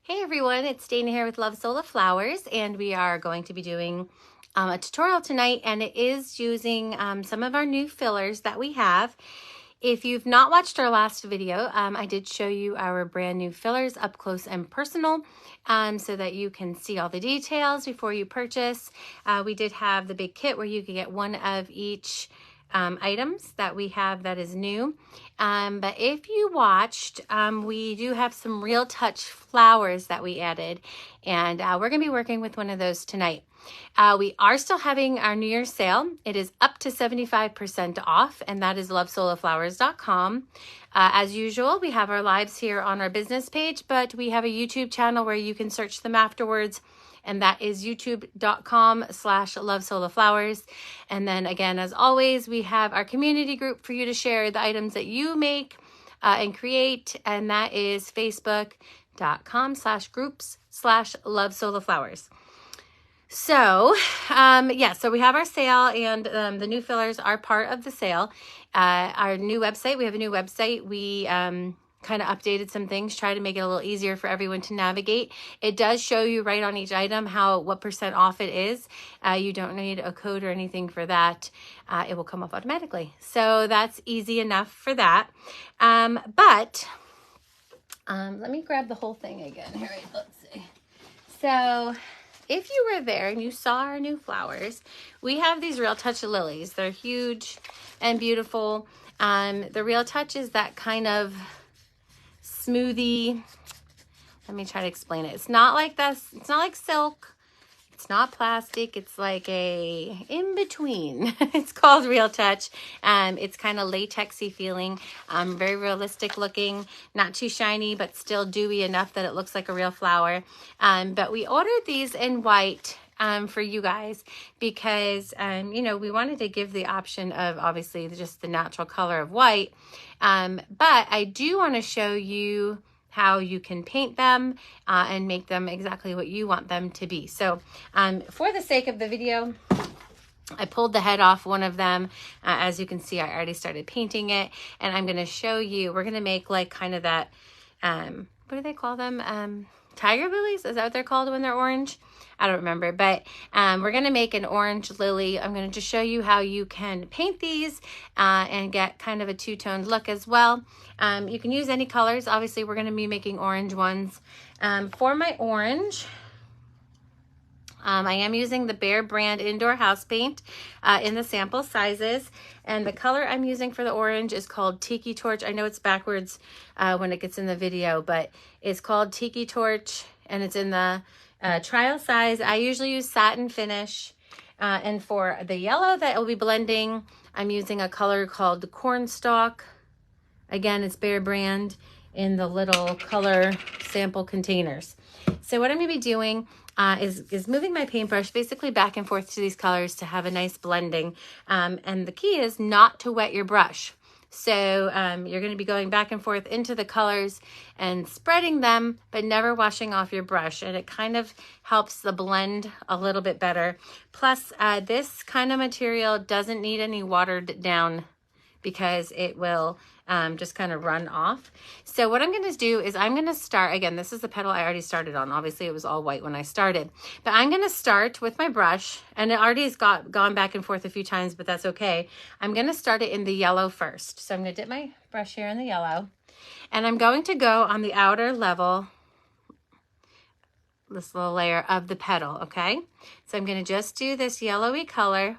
Hey everyone, it's Dana here with Love Sola Flowers, and we are going to be doing a tutorial tonight, and it is using some of our new fillers that we have. If you've not watched our last video, I did show you our brand new fillers up close and personal so that you can see all the details before you purchase. We did have the big kit where you could get one of each items that we have that is new. But if you watched, we do have some Real Touch flowers that we added, and we're going to be working with one of those tonight. We are still having our New Year's sale. It is up to 75% off, and that is lovesolaflowers.com. As usual, we have our lives here on our business page, but we have a YouTube channel where you can search them afterwards, and that is youtube.com/lovesolaflowers. And then again, as always, we have our community group for you to share the items that you make and create, and that is facebook.com/groups/lovesolaflowers. So, so we have our sale, and the new fillers are part of the sale. Our new website, we have a new website. We kind of updated some things, try to make it a little easier for everyone to navigate. It does show you right on each item what percent off it is. You don't need a code or anything for that. It will come up automatically. So that's easy enough for that. But let me grab the whole thing again. All right, let's see. So if you were there and you saw our new flowers, we have these Real Touch lilies. They're huge and beautiful. The Real Touch is that kind of smoothie. Let me try to explain it. It's not like this. It's not like silk. It's not plastic. It's like a in-between. It's called Real Touch. It's kind of latexy feeling, very realistic looking, not too shiny, but still dewy enough that it looks like a real flower. But we ordered these in white for you guys because, we wanted to give the option of obviously just the natural color of white. But I do want to show you how you can paint them and make them exactly what you want them to be. So for the sake of the video, I pulled the head off one of them. As you can see, I already started painting it, and I'm going to show you, we're going to make like kind of that, what do they call them? Tiger lilies? Is that what they're called when they're orange? I don't remember, but we're going to make an orange lily. I'm going to just show you how you can paint these and get kind of a two-toned look as well. You can use any colors. Obviously, we're going to be making orange ones. For my orange, I am using the Behr brand indoor house paint in the sample sizes, and the color I'm using for the orange is called Tiki Torch. I know it's backwards when it gets in the video, but it's called Tiki Torch, and it's in the trial size. I usually use satin finish, and for the yellow that will be blending, I'm using a color called the Cornstalk. Again, it's Behr brand in the little color sample containers. So what I'm going to be doing is moving my paintbrush basically back and forth to these colors to have a nice blending. And the key is not to wet your brush. So you're going to be going back and forth into the colors and spreading them, but never washing off your brush. And it kind of helps the blend a little bit better. Plus, this kind of material doesn't need any watered down because it will just kind of run off. So what I'm going to do is I'm going to start, again, this is the petal I already started on. Obviously, it was all white when I started. But I'm going to start with my brush, and it already has gone back and forth a few times, but that's okay. I'm going to start it in the yellow first. So I'm going to dip my brush here in the yellow, and I'm going to go on the outer level, this little layer of the petal, okay? So I'm going to just do this yellowy color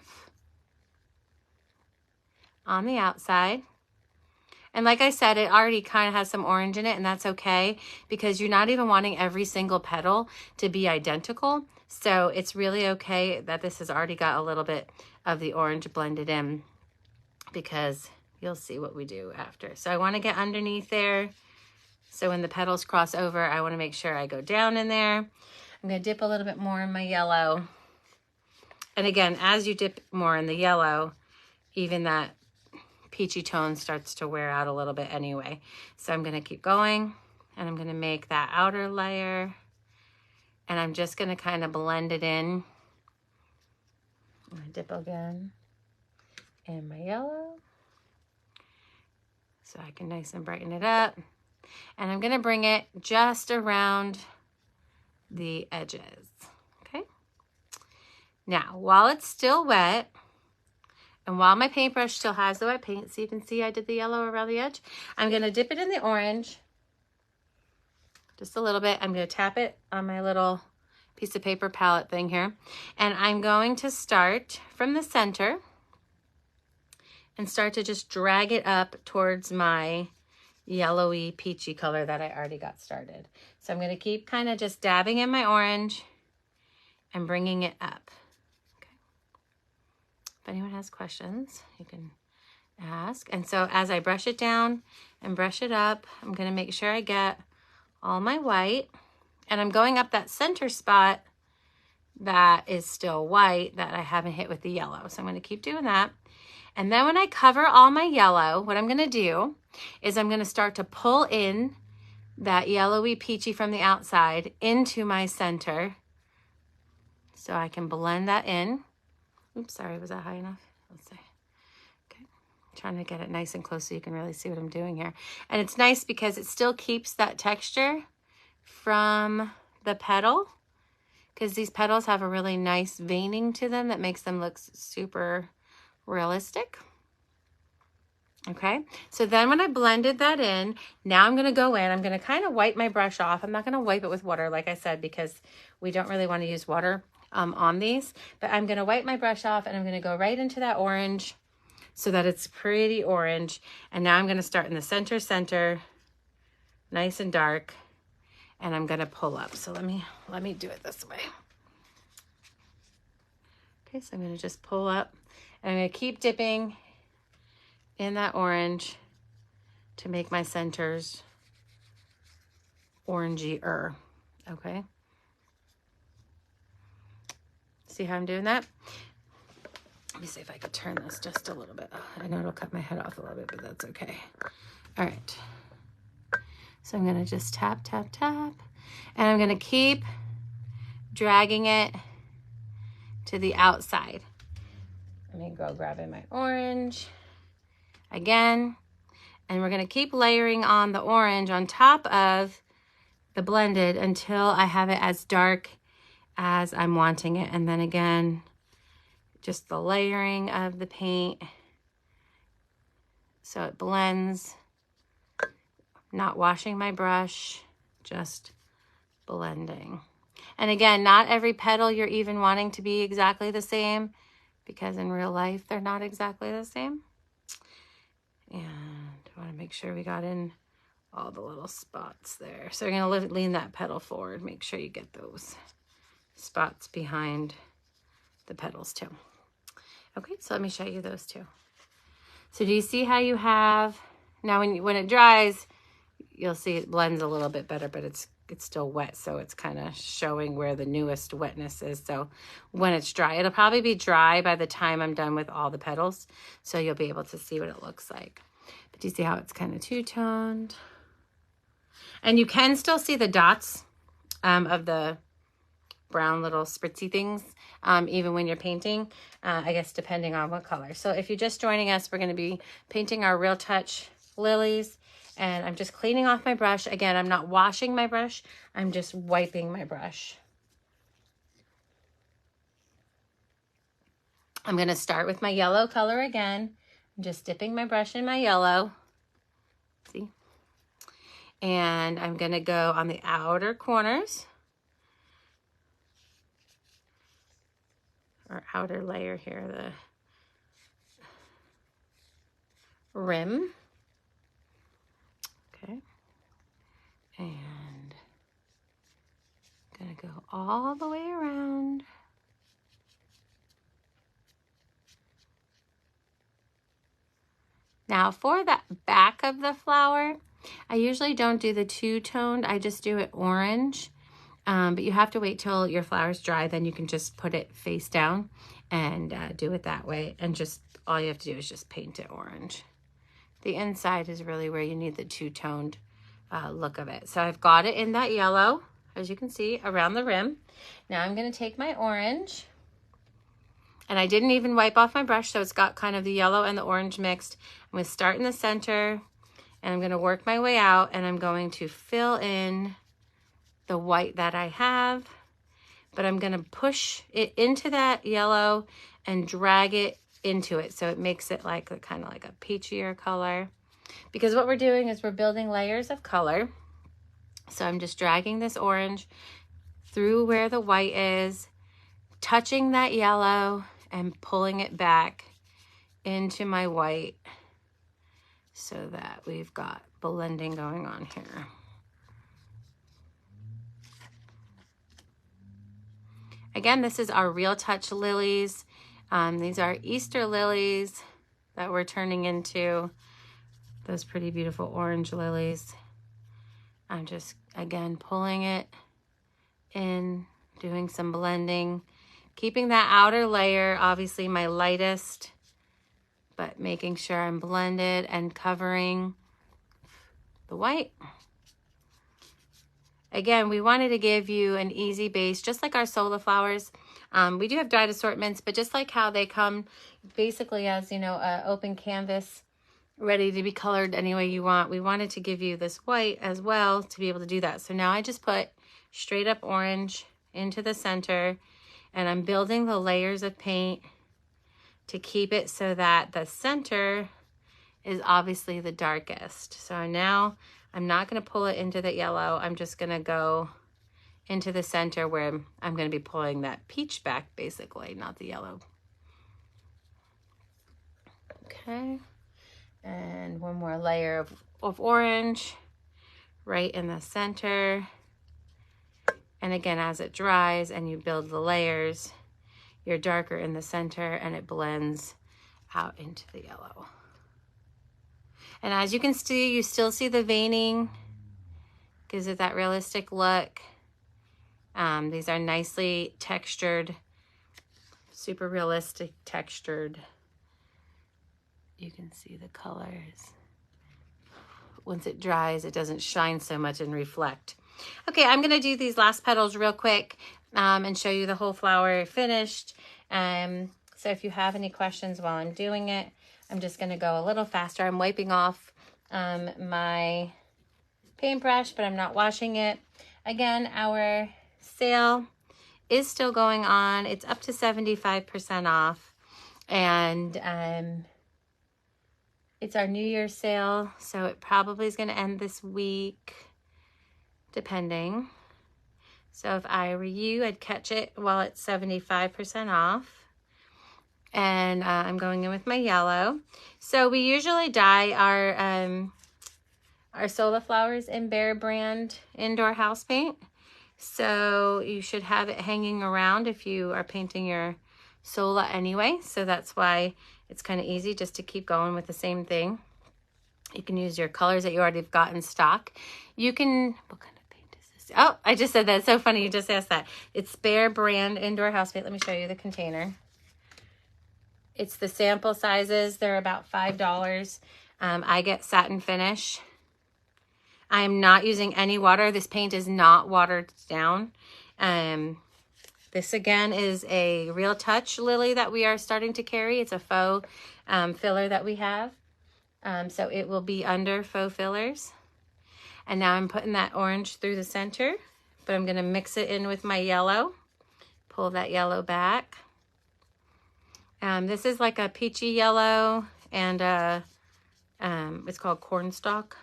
on the outside. And like I said, it already kind of has some orange in it, and that's okay because you're not even wanting every single petal to be identical. So it's really okay that this has already got a little bit of the orange blended in, because you'll see what we do after. So I want to get underneath there. So when the petals cross over, I want to make sure I go down in there. I'm going to dip a little bit more in my yellow. And again, as you dip more in the yellow, even that peachy tone starts to wear out a little bit anyway. So I'm going to keep going, and I'm going to make that outer layer, and I'm just going to kind of blend it in. I'm going to dip again in my yellow so I can nice and brighten it up. And I'm going to bring it just around the edges. Okay. Now, while it's still wet, and while my paintbrush still has the wet paint, so you can see I did the yellow around the edge, I'm going to dip it in the orange just a little bit. I'm going to tap it on my little piece of paper palette thing here. And I'm going to start from the center and start to just drag it up towards my yellowy peachy color that I already got started. So I'm going to keep kind of just dabbing in my orange and bringing it up. If anyone has questions, you can ask. And so as I brush it down and brush it up, I'm going to make sure I get all my white. And I'm going up that center spot that is still white that I haven't hit with the yellow. So I'm going to keep doing that. And then when I cover all my yellow, what I'm going to do is I'm going to start to pull in that yellowy peachy from the outside into my center so I can blend that in. Oops, sorry, was that high enough? Let's see. Okay, I'm trying to get it nice and close so you can really see what I'm doing here. And it's nice because it still keeps that texture from the petal, because these petals have a really nice veining to them that makes them look super realistic. Okay, so then when I blended that in, now I'm going to go in, I'm going to kind of wipe my brush off. I'm not going to wipe it with water, like I said, because we don't really want to use water on these, but I'm going to wipe my brush off and I'm going to go right into that orange so that it's pretty orange. And now I'm going to start in the center, nice and dark, and I'm going to pull up. So let me do it this way. Okay, so I'm going to just pull up and I'm going to keep dipping in that orange to make my centers orangey-er. Okay. See how I'm doing that? Let me see if I could turn this just a little bit. I know it'll cut my head off a little bit, but that's okay. All right. So I'm going to just tap, tap, tap. And I'm going to keep dragging it to the outside. Let me go grab in my orange again. And we're going to keep layering on the orange on top of the blended until I have it as dark as I'm wanting it. And then again, just the layering of the paint so it blends. Not washing my brush, just blending. And again, not every petal you're even wanting to be exactly the same, because in real life they're not exactly the same. And I want to make sure we got in all the little spots there. So we're going to lean that petal forward. Make sure you get those spots behind the petals too. Okay, so let me show you those two. So do you see how you have, now when it dries, you'll see it blends a little bit better, but it's still wet, so it's kind of showing where the newest wetness is. So when it's dry, it'll probably be dry by the time I'm done with all the petals, so you'll be able to see what it looks like. But do you see how it's kind of two-toned? And you can still see the dots of the brown little spritzy things, even when you're painting, I guess depending on what color. So if you're just joining us, we're going to be painting our Real Touch lilies, and I'm just cleaning off my brush. Again, I'm not washing my brush, I'm just wiping my brush. I'm going to start with my yellow color again. I'm just dipping my brush in my yellow. See? And I'm going to go on the outer corners, or outer layer here, the rim. Okay. And I'm going to go all the way around. Now for the back of the flower, I usually don't do the two-toned, I just do it orange. But you have to wait till your flower's dry, then you can just put it face down and do it that way. And just all you have to do is just paint it orange. The inside is really where you need the two-toned look of it. So I've got it in that yellow, as you can see, around the rim. Now I'm going to take my orange, and I didn't even wipe off my brush, so it's got kind of the yellow and the orange mixed. I'm going to start in the center, and I'm going to work my way out, and I'm going to fill in the white that I have, but I'm gonna push it into that yellow and drag it into it so it makes it like a kind of like a peachier color. Because what we're doing is we're building layers of color. So I'm just dragging this orange through where the white is, touching that yellow and pulling it back into my white so that we've got blending going on here. Again, this is our Real Touch lilies. These are Easter lilies that we're turning into those pretty beautiful orange lilies. I'm just, again, pulling it in, doing some blending, keeping that outer layer, obviously my lightest, but making sure I'm blended and covering the white. Again, we wanted to give you an easy base, just like our Sola flowers. We do have dyed assortments, but just like how they come basically as, you know, an open canvas, ready to be colored any way you want, we wanted to give you this white as well to be able to do that. So now I just put straight up orange into the center, and I'm building the layers of paint to keep it so that the center is obviously the darkest. So now I'm not going to pull it into the yellow. I'm just going to go into the center where I'm going to be pulling that peach back, basically, not the yellow. Okay. And one more layer of orange right in the center. And again, as it dries and you build the layers, you're darker in the center and it blends out into the yellow. And as you can see, you still see the veining, gives it that realistic look. These are nicely textured, super realistic textured. You can see the colors. Once it dries, it doesn't shine so much and reflect. Okay, I'm gonna do these last petals real quick and show you the whole flower finished. So if you have any questions while I'm doing it, I'm just gonna go a little faster. I'm wiping off my paintbrush, but I'm not washing it. Again, our sale is still going on. It's up to 75% off. And it's our New Year's sale, so it probably is gonna end this week, depending. So if I were you, I'd catch it while it's 75% off. And I'm going in with my yellow. So we usually dye our Sola flowers in Behr brand indoor house paint. So you should have it hanging around if you are painting your Sola anyway. So that's why it's kind of easy just to keep going with the same thing. You can use your colors that you already have got in stock. You can, what kind of paint is this? Oh, I just said that. It's so funny you just asked that. It's Behr brand indoor house paint. Let me show you the container. It's the sample sizes. They're about $5. I get satin finish. I am not using any water. This paint is not watered down. This again is a Real Touch lily that we are starting to carry. It's a faux filler that we have. So it will be under faux fillers. And now I'm putting that orange through the center, but I'm gonna mix it in with my yellow. Pull that yellow back. This is like a peachy yellow, and it's called Cornstalk.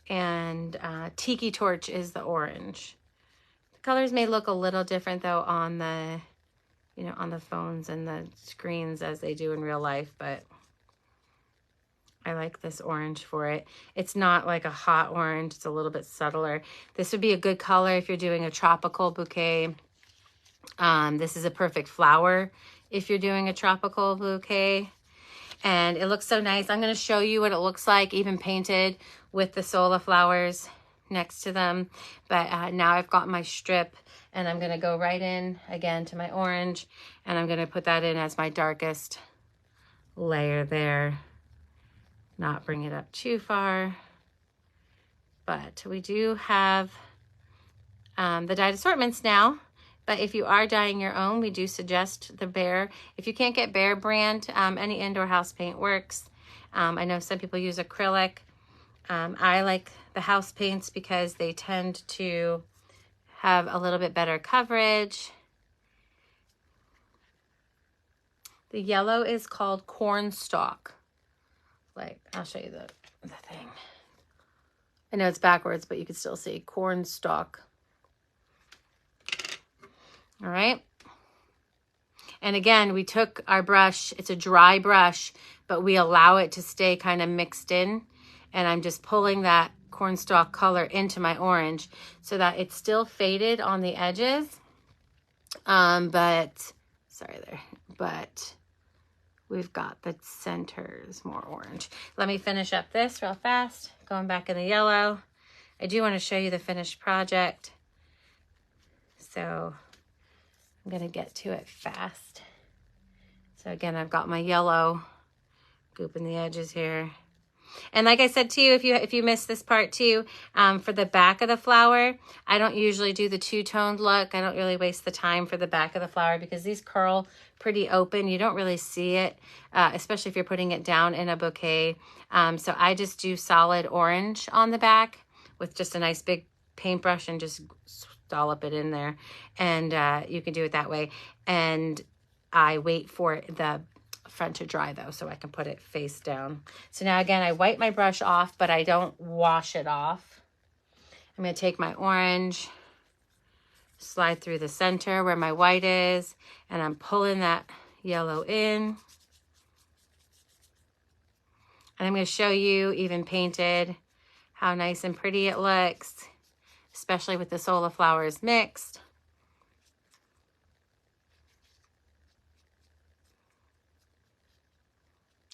And Tiki Torch is the orange. The colors may look a little different though on the, you know, on the phones and the screens as they do in real life, but I like this orange for it. It's not like a hot orange, it's a little bit subtler. This would be a good color if you're doing a tropical bouquet. This is a perfect flower if you're doing a tropical bouquet. And it looks so nice. I'm going to show you what it looks like even painted with the Sola flowers next to them. But now I've got my strip, and I'm going to go right in again to my orange, and I'm going to put that in as my darkest layer there. Not bring it up too far. But we do have the dyed assortments now. But if you are dyeing your own, we do suggest the Behr. If you can't get Behr brand, any indoor house paint works. I know some people use acrylic. I like the house paints because they tend to have a little bit better coverage. The yellow is called cornstalk. Like, I'll show you the thing. I know it's backwards, but you can still see cornstalk. All right. And again, we took our brush, it's a dry brush, but we allow it to stay kind of mixed in. And I'm just pulling that cornstalk color into my orange so that it's still faded on the edges. But we've got the centers more orange. Let me finish up this real fast. Going back in the yellow. I do want to show you the finished project. So I'm going to get to it fast. So again, I've got my yellow gooping the edges here. And like I said to you, if you missed this part too, for the back of the flower, I don't usually do the two-toned look. I don't really waste the time for the back of the flower because these curl pretty open. You don't really see it, especially if you're putting it down in a bouquet. So I just do solid orange on the back with just a nice big paintbrush and just dollop it in there. And you can do it that way. And I wait for the front to dry though, so I can put it face down. So now again, I wipe my brush off, but I don't wash it off. I'm going to take my orange, slide through the center where my white is, and I'm pulling that yellow in. And I'm going to show you, even painted, how nice and pretty it looks, especially with the Sola flowers mixed.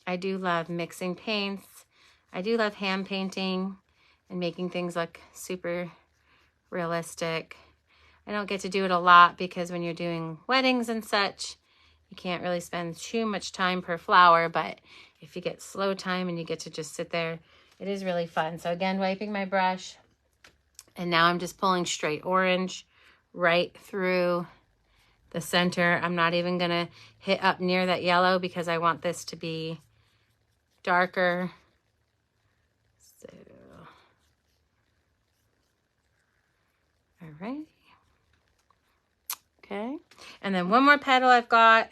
I do love mixing paints. I do love hand painting and making things look super realistic. I don't get to do it a lot because when you're doing weddings and such, you can't really spend too much time per flower, but if you get slow time and you get to just sit there, it is really fun. So again, wiping my brush, and now I'm just pulling straight orange right through the center. I'm not even gonna hit up near that yellow because I want this to be darker. So, all right. Okay. And then one more petal I've got,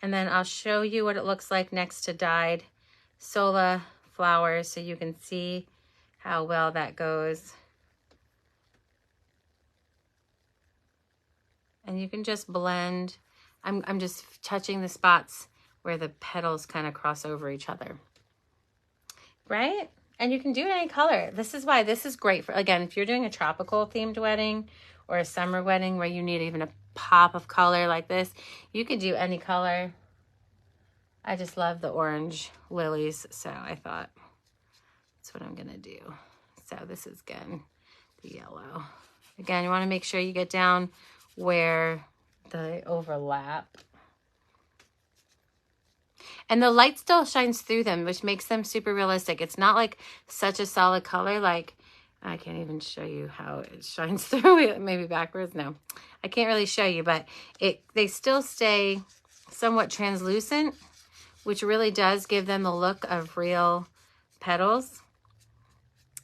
and then I'll show you what it looks like next to dyed Sola flowers so you can see how well that goes. And you can just blend. I'm just touching the spots where the petals kind of cross over each other, right? And you can do it any color. This is why this is great for, again, if you're doing a tropical themed wedding or a summer wedding where you need even a pop of color like this, you could do any color. I just love the orange lilies, so I thought that's what I'm gonna do. So this is, again, the yellow. Again, you wanna make sure you get down where they overlap. And the light still shines through them, which makes them super realistic. It's not like such a solid color. Like, I can't even show you how it shines through. Maybe backwards. No, I can't really show you, but they still stay somewhat translucent, which really does give them the look of real petals.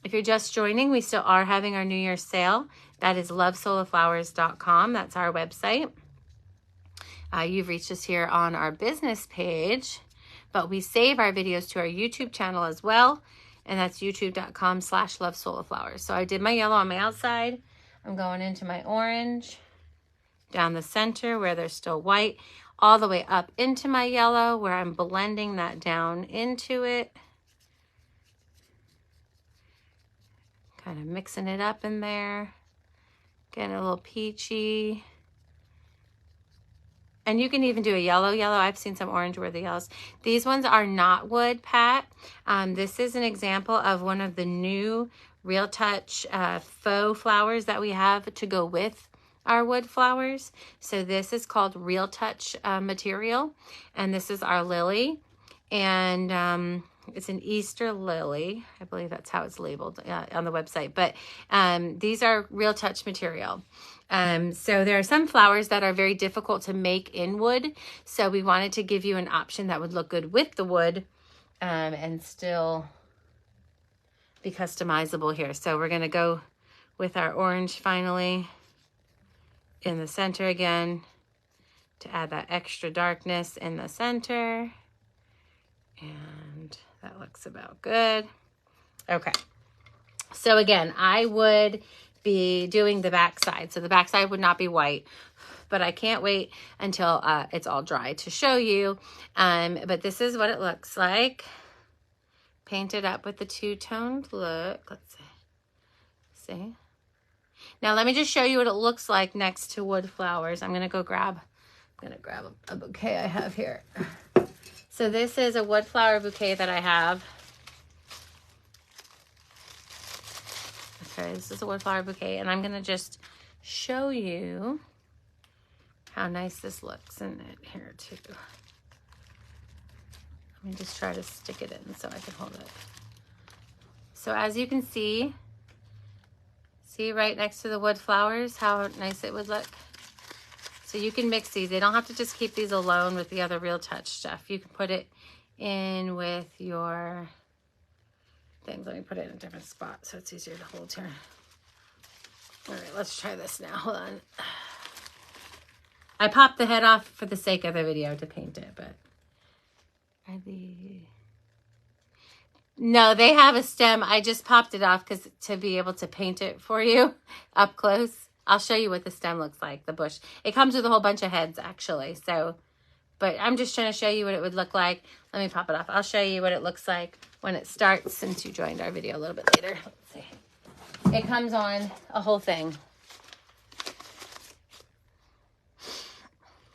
If you're just joining, we still are having our New Year's sale. That is lovesolaflowers.com. That's our website. You've reached us here on our business page, but we save our videos to our YouTube channel as well, and that's youtube.com/lovesolaflowers. So I did my yellow on my outside. I'm going into my orange, down the center where there's still white, all the way up into my yellow where I'm blending that down into it. Kind of mixing it up in there, getting a little peachy. And you can even do a yellow. I've seen some orange where the yellows. These ones are not wood, Pat. This is an example of one of the new Real Touch faux flowers that we have to go with our wood flowers. So this is called Real Touch material. And this is our lily. And it's an Easter lily. I believe that's how it's labeled on the website. But these are Real Touch material. So there are some flowers that are very difficult to make in wood. So we wanted to give you an option that would look good with the wood and still be customizable here. So we're going to go with our orange finally. in the center again to add that extra darkness in the center. And that looks about good. Okay. So again, I would be doing the back side. So the back side would not be white, but I can't wait until it's all dry to show you. But this is what it looks like. Painted up with the two-toned look. Let's see. See? Now let me just show you what it looks like next to wood flowers. I'm gonna grab a bouquet I have here. So this is a wood flower bouquet that I have. Okay, this is a wood flower bouquet, and I'm gonna just show you how nice this looks in it here too. Let me just try to stick it in so I can hold it. So as you can see right next to the wood flowers, how nice it would look. So you can mix these. They don't have to just keep these alone with the other Real Touch stuff. You can put it in with your things. Let me put it in a different spot so it's easier to hold here. All right, let's try this now. Hold on. I popped the head off for the sake of the video to paint it, but are they... No, they have a stem. I just popped it off because to be able to paint it for you up close. I'll show you what the stem looks like, the bush. It comes with a whole bunch of heads, actually. So, but I'm just trying to show you what it would look like. Let me pop it off. I'll show you what it looks like when it starts, since you joined our video a little bit later. Let's see. It comes on a whole thing.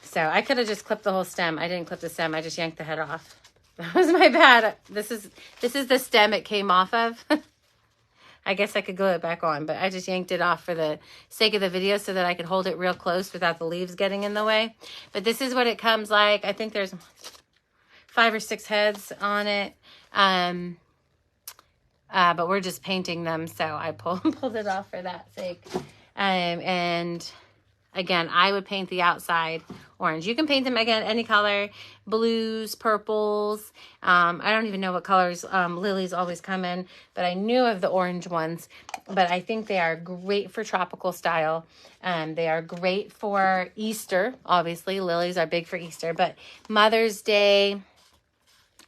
So I could have just clipped the whole stem. I didn't clip the stem. I just yanked the head off. That was my bad. This is the stem it came off of. I guess I could glue it back on, but I just yanked it off for the sake of the video so that I could hold it real close without the leaves getting in the way. But this is what it comes like. I think there's 5 or 6 heads on it. But we're just painting them, so I pulled it off for that sake. And again, I would paint the outside orange. You can paint them, again, any color, blues, purples. I don't even know what colors lilies always come in, but I knew of the orange ones. But I think they are great for tropical style. They are great for Easter, obviously. Lilies are big for Easter, but Mother's Day,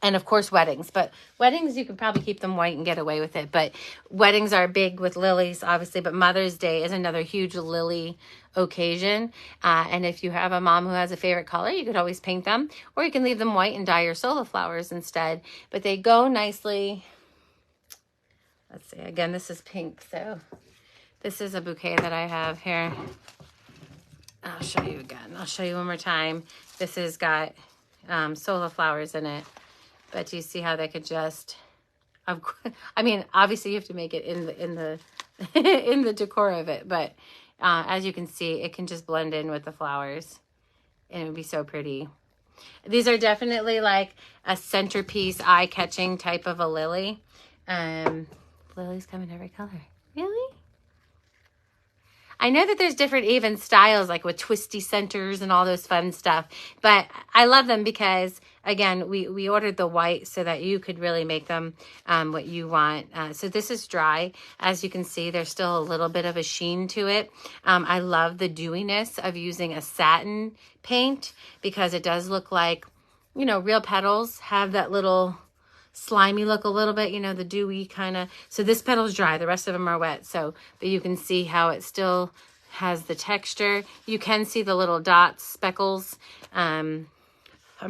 and of course weddings. But weddings, you could probably keep them white and get away with it. But weddings are big with lilies, obviously. But Mother's Day is another huge lily occasion. And if you have a mom who has a favorite color, you could always paint them. Or you can leave them white and dye your sola flowers instead. But they go nicely. Let's see. Again, this is pink. So this is a bouquet that I have here. I'll show you again. I'll show you one more time. This has got sola flowers in it. But do you see how they could just, I mean, obviously you have to make it in the in the decor of it, but as you can see, it can just blend in with the flowers and it would be so pretty. These are definitely like a centerpiece, eye-catching type of a lily. Lilies come in every color. Really? I know that there's different even styles, like with twisty centers and all those fun stuff, but I love them because, again, we ordered the white so that you could really make them what you want. So this is dry. As you can see, there's still a little bit of a sheen to it. I love the dewiness of using a satin paint because it does look like, you know, real petals have that little slimy look a little bit, you know, the dewy kind of. So this petal's dry, the rest of them are wet. So, but you can see how it still has the texture. You can see the little dots, speckles. I'm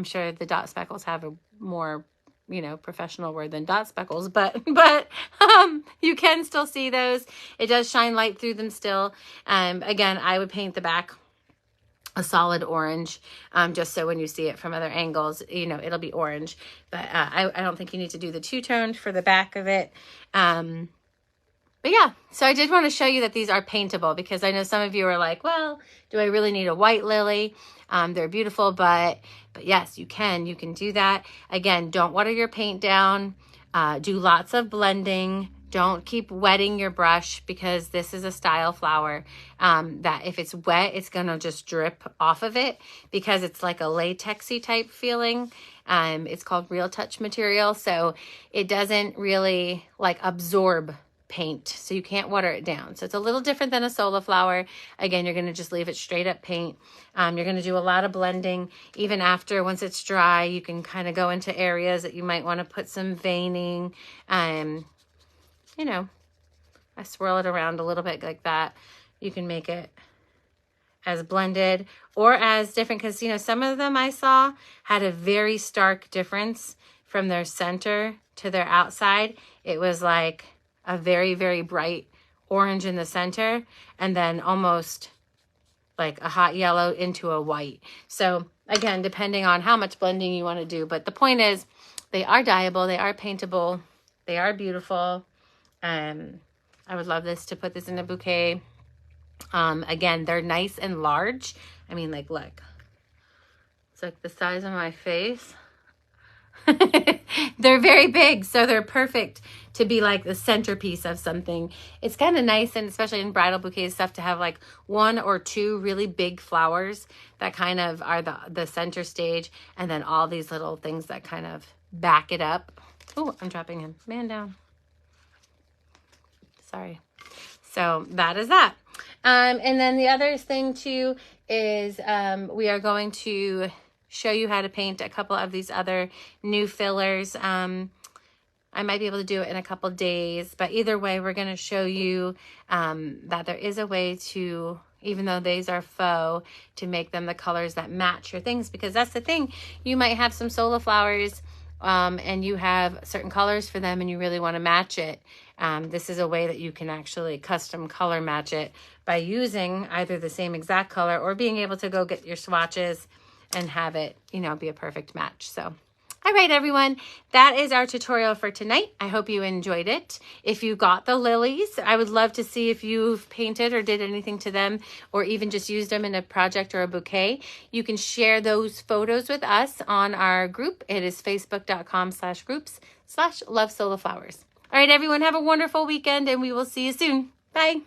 sure the dot speckles have a more, you know, professional word than dot speckles, but you can still see those. It does shine light through them still. Again, I would paint the back a solid orange, just so when you see it from other angles, you know, it'll be orange. But I don't think you need to do the two-toned for the back of it. But yeah, so I did want to show you that these are paintable because I know some of you are like, well, do I really need a white lily? They're beautiful, but yes, you can do that. Again, don't water your paint down. Do lots of blending. Don't keep wetting your brush because this is a style flower that if it's wet, it's going to just drip off of it because it's like a latexy type feeling. It's called Real Touch material. So it doesn't really like absorb paint, so you can't water it down. So it's a little different than a Soliflower. Again, you're going to just leave it straight up paint. You're going to do a lot of blending. Even after, once it's dry, you can kind of go into areas that you might want to put some veining. You know, I swirl it around a little bit like that. You can make it as blended or as different, because, you know, some of them I saw had a very stark difference from their center to their outside. It was like a very, very bright orange in the center, and then almost like a hot yellow into a white. So again, depending on how much blending you want to do, but the point is they are dyeable, they are paintable, they are beautiful. I would love this to put this in a bouquet. Again, they're nice and large. I mean, like, look, it's like the size of my face. They're very big, so they're perfect to be like the centerpiece of something. It's kind of nice, and especially in bridal bouquet stuff, to have like 1 or 2 really big flowers that kind of are the center stage, and then all these little things that kind of back it up. Oh, I'm dropping him. Man down. Sorry. So that is that. And then the other thing too is we are going to show you how to paint a couple of these other new fillers. I might be able to do it in a couple days, but either way, we're going to show you that there is a way to, even though these are faux, to make them the colors that match your things, because that's the thing. You might have some Soliflowers and you have certain colors for them and you really want to match it. This is a way that you can actually custom color match it by using either the same exact color or being able to go get your swatches and have it, you know, be a perfect match. So, all right, everyone, that is our tutorial for tonight. I hope you enjoyed it. If you got the lilies, I would love to see if you've painted or did anything to them, or even just used them in a project or a bouquet. You can share those photos with us on our group. It is facebook.com/groups/lovesoliflowers. All right, everyone, have a wonderful weekend, and we will see you soon. Bye.